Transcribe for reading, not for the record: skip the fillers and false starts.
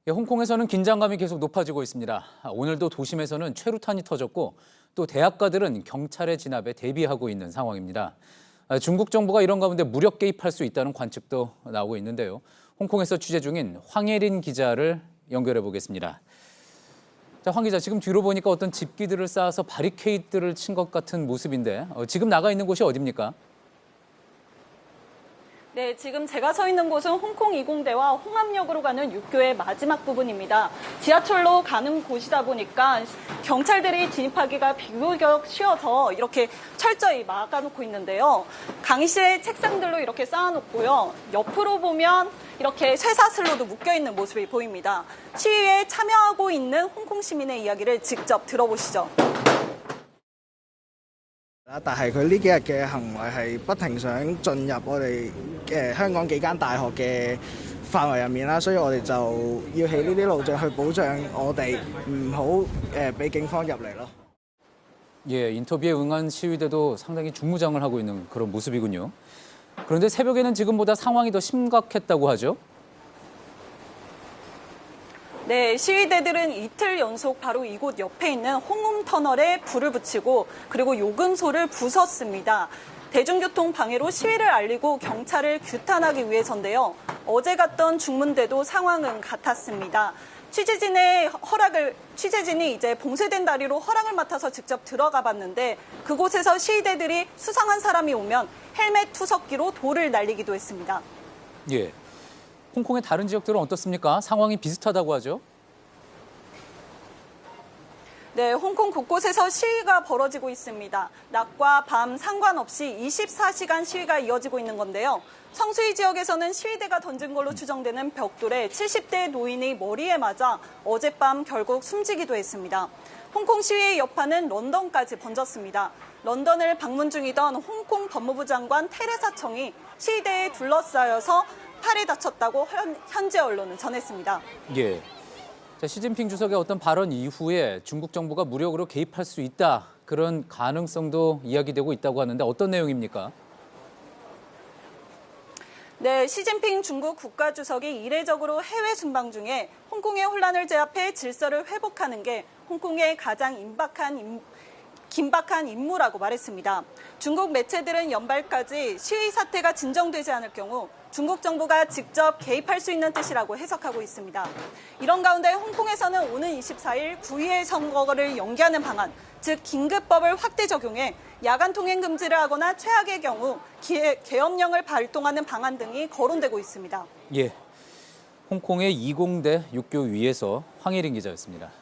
홍콩에서는 긴장감이 계속 높아지고 있습니다. 오늘도 도심에서는 최루탄이 터졌고 또 대학가들은 경찰의 진압에 대비하고 있는 상황입니다. 중국 정부가 이런 가운데 무력 개입할 수 있다는 관측도 나오고 있는데요. 홍콩에서 취재 중인 황예린 기자를 연결해 보겠습니다. 자, 황 기자, 지금 뒤로 보니까 어떤 집기들을 쌓아서 바리케이드를 친 것 같은 모습인데 지금 나가 있는 곳이 어디입니까? 네, 지금 제가 서 있는 곳은 홍콩 이공대와 홍암역으로 가는 육교의 마지막 부분입니다. 지하철로 가는 곳이다 보니까 경찰들이 진입하기가 비교적 쉬워서 이렇게 철저히 막아놓고 있는데요. 강의실의 책상들로 이렇게 쌓아놓고요. 옆으로 보면 이렇게 쇠사슬로도 묶여있는 모습이 보입니다. 시위에 참여하고 있는 홍콩 시민의 이야기를 직접 들어보시죠. 但係佢呢幾日嘅行為係不停想進入我哋香港幾間大學嘅範圍入面啦，所以我哋就要起呢啲路障去保障我哋唔好俾警方入嚟咯。 예, 인터뷰에 응한 시위대도 상당히 중무장을 하고 있는 그런 모습이군요. 그런데 새벽에는 지금보다 상황이 더 심각했다고 하죠? 네, 시위대들은 이틀 연속 바로 이곳 옆에 있는 홍움 터널에 불을 붙이고 그리고 요금소를 부쉈습니다. 대중교통 방해로 시위를 알리고 경찰을 규탄하기 위해서인데요. 어제 갔던 중문대도 상황은 같았습니다. 취재진이 이제 봉쇄된 다리로 허락을 맡아서 직접 들어가 봤는데 그곳에서 시위대들이 수상한 사람이 오면 헬멧 투석기로 돌을 날리기도 했습니다. 예. 홍콩의 다른 지역들은 어떻습니까? 상황이 비슷하다고 하죠? 네, 홍콩 곳곳에서 시위가 벌어지고 있습니다. 낮과 밤 상관없이 24시간 시위가 이어지고 있는 건데요. 성수이 지역에서는 시위대가 던진 걸로 추정되는 벽돌에 70대 노인이 머리에 맞아 어젯밤 결국 숨지기도 했습니다. 홍콩 시위의 여파는 런던까지 번졌습니다. 런던을 방문 중이던 홍콩 법무부 장관 테레사 청이 시위대에 둘러싸여서 팔에 다쳤다고 현지 언론은 전했습니다. 예. 자, 시진핑 주석의 어떤 발언 이후에 중국 정부가 무력으로 개입할 수 있다. 그런 가능성도 이야기되고 있다고 하는데 어떤 내용입니까? 네, 시진핑 중국 국가주석이 이례적으로 해외 순방 중에 홍콩의 혼란을 제압해 질서를 회복하는 게 홍콩의 가장 긴박한 임무라고 말했습니다. 중국 매체들은 연말까지 시위 사태가 진정되지 않을 경우 중국 정부가 직접 개입할 수 있는 뜻이라고 해석하고 있습니다. 이런 가운데 홍콩에서는 오는 24일 구의회 선거를 연기하는 방안, 즉 긴급법을 확대 적용해 야간 통행 금지를 하거나 최악의 경우 계엄령을 발동하는 방안 등이 거론되고 있습니다. 예. 홍콩의 이공대 육교 위에서 황예린 기자였습니다.